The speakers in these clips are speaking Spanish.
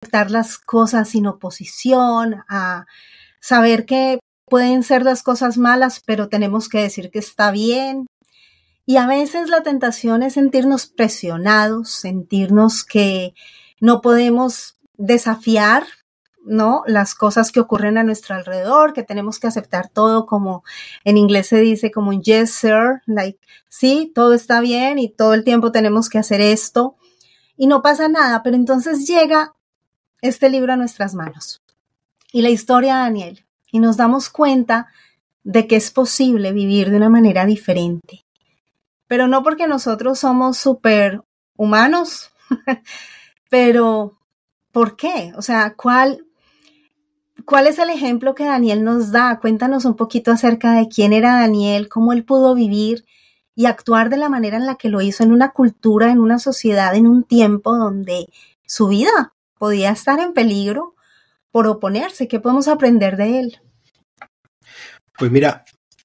aceptar las cosas sin oposición, a saber que pueden ser las cosas malas, pero tenemos que decir que está bien. Y a veces la tentación es sentirnos presionados, sentirnos que no podemos desafiar, ¿no?, las cosas que ocurren a nuestro alrededor, que tenemos que aceptar todo como en inglés se dice como un yes sir, like sí, todo está bien y todo el tiempo tenemos que hacer esto y no pasa nada, pero entonces llega este libro a nuestras manos y la historia de Daniel y nos damos cuenta de que es posible vivir de una manera diferente, pero no porque nosotros somos súper humanos, pero ¿por qué? O sea, ¿cuál es el ejemplo que Daniel nos da? Cuéntanos un poquito acerca de quién era Daniel, cómo él pudo vivir y actuar de la manera en la que lo hizo en una cultura, en una sociedad, en un tiempo donde su vida podía estar en peligro por oponerse. ¿Qué podemos aprender de él? Pues mira,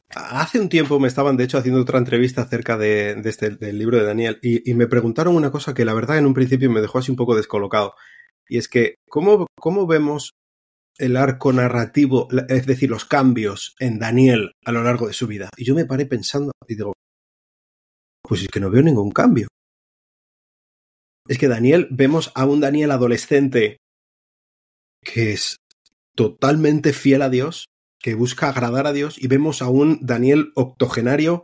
hace un tiempo me estaban de hecho haciendo otra entrevista acerca del libro de Daniel y me preguntaron una cosa que la verdad en un principio me dejó así un poco descolocado, y es que ¿cómo vemos el arco narrativo, es decir, los cambios en Daniel a lo largo de su vida? Y yo me paré pensando y digo, pues es que no veo ningún cambio. Es que vemos a un Daniel adolescente que es totalmente fiel a Dios, que busca agradar a Dios, y vemos a un Daniel octogenario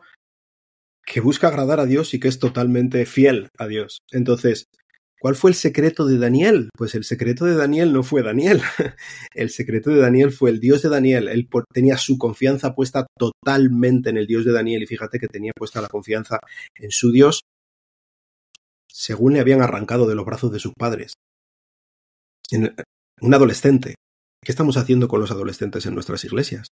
que busca agradar a Dios y que es totalmente fiel a Dios. Entonces, ¿cuál fue el secreto de Daniel? Pues el secreto de Daniel no fue Daniel. El secreto de Daniel fue el Dios de Daniel. Él tenía su confianza puesta totalmente en el Dios de Daniel, y fíjate que tenía puesta la confianza en su Dios según le habían arrancado de los brazos de sus padres. Un adolescente. ¿Qué estamos haciendo con los adolescentes en nuestras iglesias?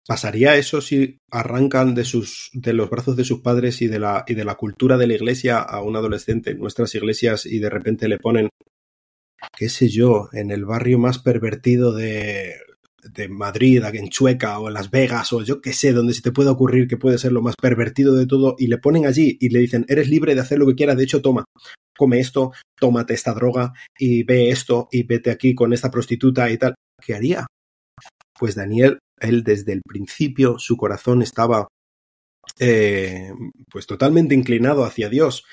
¿Pasaría eso si arrancan de los brazos de sus padres y de la cultura de la iglesia a un adolescente en nuestras iglesias y de repente le ponen, qué sé yo, en el barrio más pervertido de Madrid, en Chueca o en Las Vegas o yo qué sé, donde se te pueda ocurrir que puede ser lo más pervertido de todo, y le ponen allí y le dicen, eres libre de hacer lo que quieras, de hecho toma, come esto, tómate esta droga y ve esto y vete aquí con esta prostituta y tal? ¿Qué haría? Pues Daniel, él desde el principio, su corazón estaba pues totalmente inclinado hacia Dios,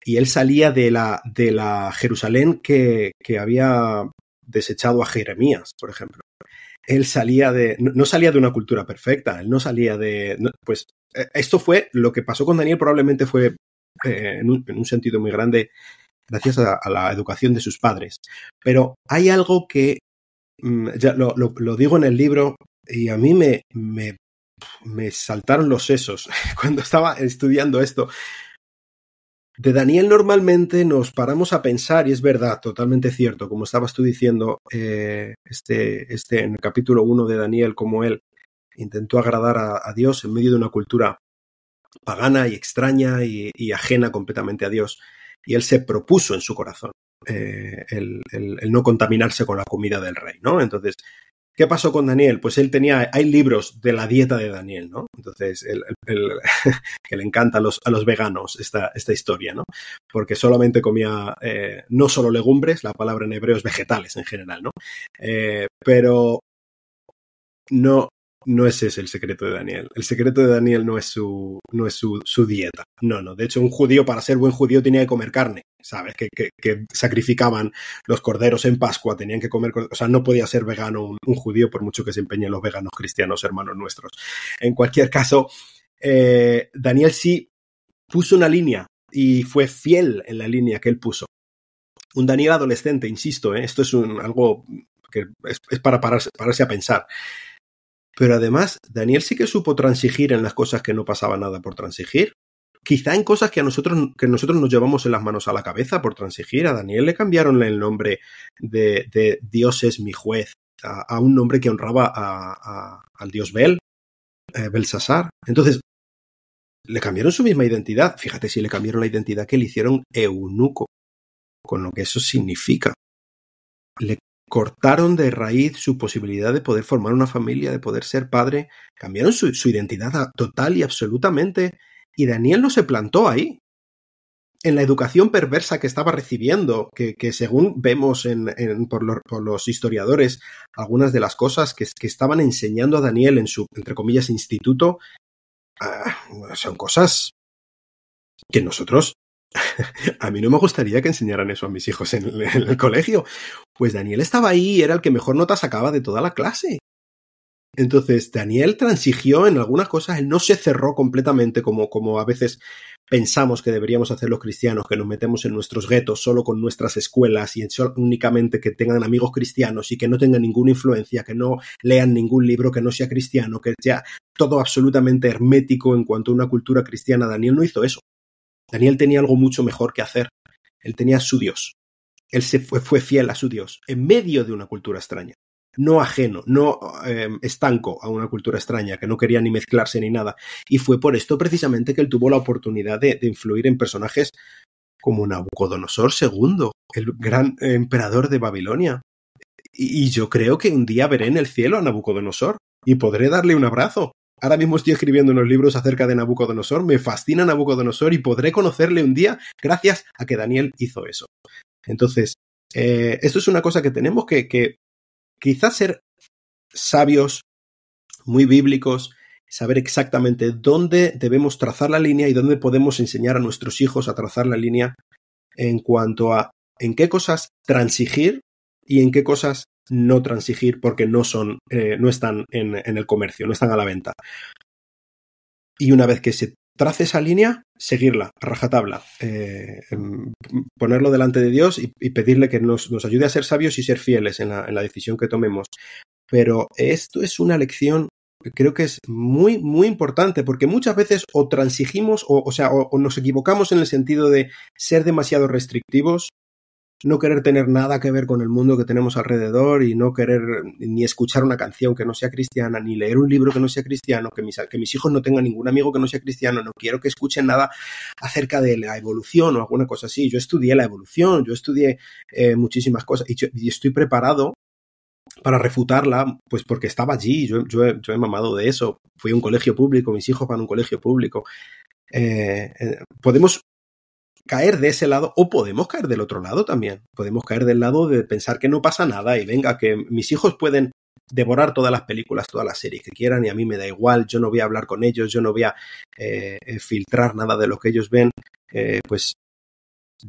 y él salía de la Jerusalén que había desechado a Jeremías, por ejemplo. Él salía no salía de una cultura perfecta, él no salía pues esto fue, lo que pasó con Daniel probablemente fue en un sentido muy grande gracias a la educación de sus padres. Pero hay algo que ya lo digo en el libro, y a mí me saltaron los sesos cuando estaba estudiando esto. De Daniel normalmente nos paramos a pensar, y es verdad, totalmente cierto, como estabas tú diciendo, en el capítulo 1 de Daniel, como él intentó agradar a Dios en medio de una cultura pagana y extraña y ajena completamente a Dios, y él se propuso en su corazón el no contaminarse con la comida del rey, ¿no? Entonces, ¿qué pasó con Daniel? Pues hay libros de la dieta de Daniel, ¿no? Entonces, que le encanta a los veganos esta historia, ¿no? Porque solamente comía no solo legumbres, la palabra en hebreo es vegetales en general, ¿no? Pero no ese es el secreto de Daniel. El secreto de Daniel no es su dieta. No. De hecho, un judío, para ser buen judío, tenía que comer carne, ¿sabes? Que sacrificaban los corderos en Pascua, tenían que comer, o sea, no podía ser vegano un judío, por mucho que se empeñen los veganos cristianos, hermanos nuestros. En cualquier caso, Daniel sí puso una línea y fue fiel en la línea que él puso. Un Daniel adolescente, insisto, esto es algo que es para pararse a pensar. Pero además, Daniel sí que supo transigir en las cosas que no pasaba nada por transigir. Quizá en cosas que nosotros nos llevamos en las manos a la cabeza por transigir. A Daniel le cambiaron el nombre de Dios es mi juez a un nombre que honraba al dios Belsasar. Entonces, le cambiaron su misma identidad. Fíjate si le cambiaron la identidad, que le hicieron eunuco, con lo que eso significa. Le cortaron de raíz su posibilidad de poder formar una familia, de poder ser padre. Cambiaron su identidad total y absolutamente. Y Daniel no se plantó ahí. en la educación perversa que estaba recibiendo, que según vemos por los historiadores, algunas de las cosas que estaban enseñando a Daniel en su, entre comillas, instituto, son cosas que nosotros, a mí no me gustaría que enseñaran eso a mis hijos en el colegio. Pues Daniel estaba ahí y era el que mejor nota sacaba de toda la clase. Entonces, Daniel transigió en algunas cosas, él no se cerró completamente como a veces pensamos que deberíamos hacer los cristianos, que nos metemos en nuestros guetos solo con nuestras escuelas y únicamente que tengan amigos cristianos y que no tengan ninguna influencia, que no lean ningún libro que no sea cristiano, que sea todo absolutamente hermético en cuanto a una cultura cristiana. Daniel no hizo eso. Daniel tenía algo mucho mejor que hacer. Él tenía a su Dios. Él fue fiel a su Dios en medio de una cultura extraña. No ajeno, no estanco a una cultura extraña, que no quería ni mezclarse ni nada. Y fue por esto precisamente que él tuvo la oportunidad de influir en personajes como Nabucodonosor II, el gran emperador de Babilonia. Y yo creo que un día veré en el cielo a Nabucodonosor y podré darle un abrazo. Ahora mismo estoy escribiendo unos libros acerca de Nabucodonosor, me fascina Nabucodonosor y podré conocerle un día gracias a que Daniel hizo eso. Entonces, esto es una cosa que tenemos que quizás ser sabios, muy bíblicos, saber exactamente dónde debemos trazar la línea y dónde podemos enseñar a nuestros hijos a trazar la línea en cuanto a en qué cosas transigir y en qué cosas no transigir porque no están en el comercio, no están a la venta. Y una vez que se trace esa línea, seguirla a rajatabla, ponerlo delante de Dios y pedirle que nos ayude a ser sabios y ser fieles en la decisión que tomemos. Pero esto es una lección que creo que es muy, muy importante, porque muchas veces o transigimos o nos equivocamos en el sentido de ser demasiado restrictivos, no querer tener nada que ver con el mundo que tenemos alrededor y no querer ni escuchar una canción que no sea cristiana, ni leer un libro que no sea cristiano, que mis hijos no tengan ningún amigo que no sea cristiano, no quiero que escuchen nada acerca de la evolución o alguna cosa así. Yo estudié la evolución, yo estudié muchísimas cosas y estoy preparado para refutarla, pues porque estaba allí, yo he mamado de eso. Fui a un colegio público, mis hijos van a un colegio público. Podemos caer de ese lado o podemos caer del otro lado también. Podemos caer del lado de pensar que no pasa nada y venga, que mis hijos pueden devorar todas las películas, todas las series que quieran y a mí me da igual, yo no voy a hablar con ellos, yo no voy a filtrar nada de lo que ellos ven. Pues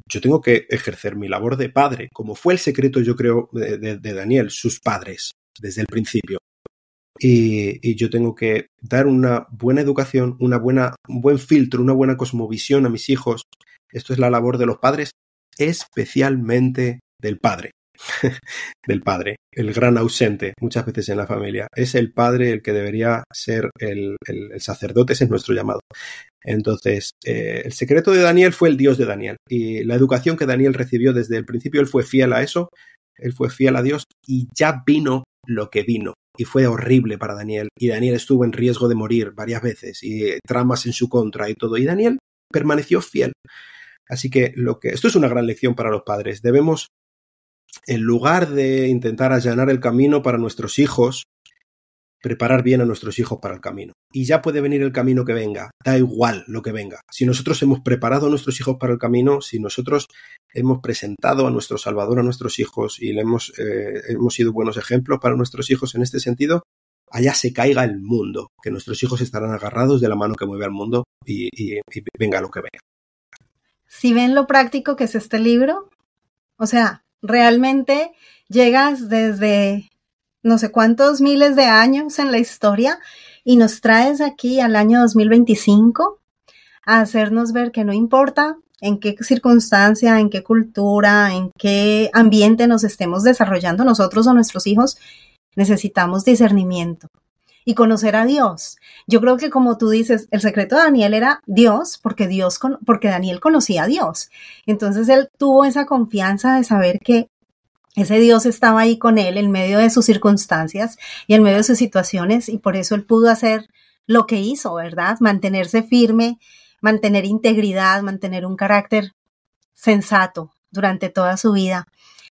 yo tengo que ejercer mi labor de padre, como fue el secreto, yo creo, de Daniel, sus padres, desde el principio. Y yo tengo que dar una buena educación, un buen filtro, una buena cosmovisión a mis hijos. Esto es la labor de los padres, especialmente del padre. Del padre, el gran ausente muchas veces en la familia. Es el padre el que debería ser el sacerdote, ese es nuestro llamado. Entonces, el secreto de Daniel fue el Dios de Daniel y la educación que Daniel recibió desde el principio, él fue fiel a eso, él fue fiel a Dios y ya vino lo que vino y fue horrible para Daniel y Daniel estuvo en riesgo de morir varias veces y tramas en su contra y todo y Daniel permaneció fiel. Así que esto es una gran lección para los padres. Debemos, en lugar de intentar allanar el camino para nuestros hijos, preparar bien a nuestros hijos para el camino. Y ya puede venir el camino que venga, da igual lo que venga. Si nosotros hemos preparado a nuestros hijos para el camino, si nosotros hemos presentado a nuestro Salvador a nuestros hijos y hemos sido buenos ejemplos para nuestros hijos en este sentido, allá se caiga el mundo, que nuestros hijos estarán agarrados de la mano que mueve al mundo y venga lo que venga. Si ven lo práctico que es este libro, o sea, realmente llegas desde no sé cuántos miles de años en la historia y nos traes aquí al año 2025 a hacernos ver que no importa en qué circunstancia, en qué cultura, en qué ambiente nos estemos desarrollando nosotros o nuestros hijos, necesitamos discernimiento y conocer a Dios. Yo creo que como tú dices, el secreto de Daniel era Dios, porque Daniel conocía a Dios. Entonces él tuvo esa confianza de saber que ese Dios estaba ahí con él en medio de sus circunstancias y en medio de sus situaciones y por eso él pudo hacer lo que hizo, ¿verdad? Mantenerse firme, mantener integridad, mantener un carácter sensato durante toda su vida.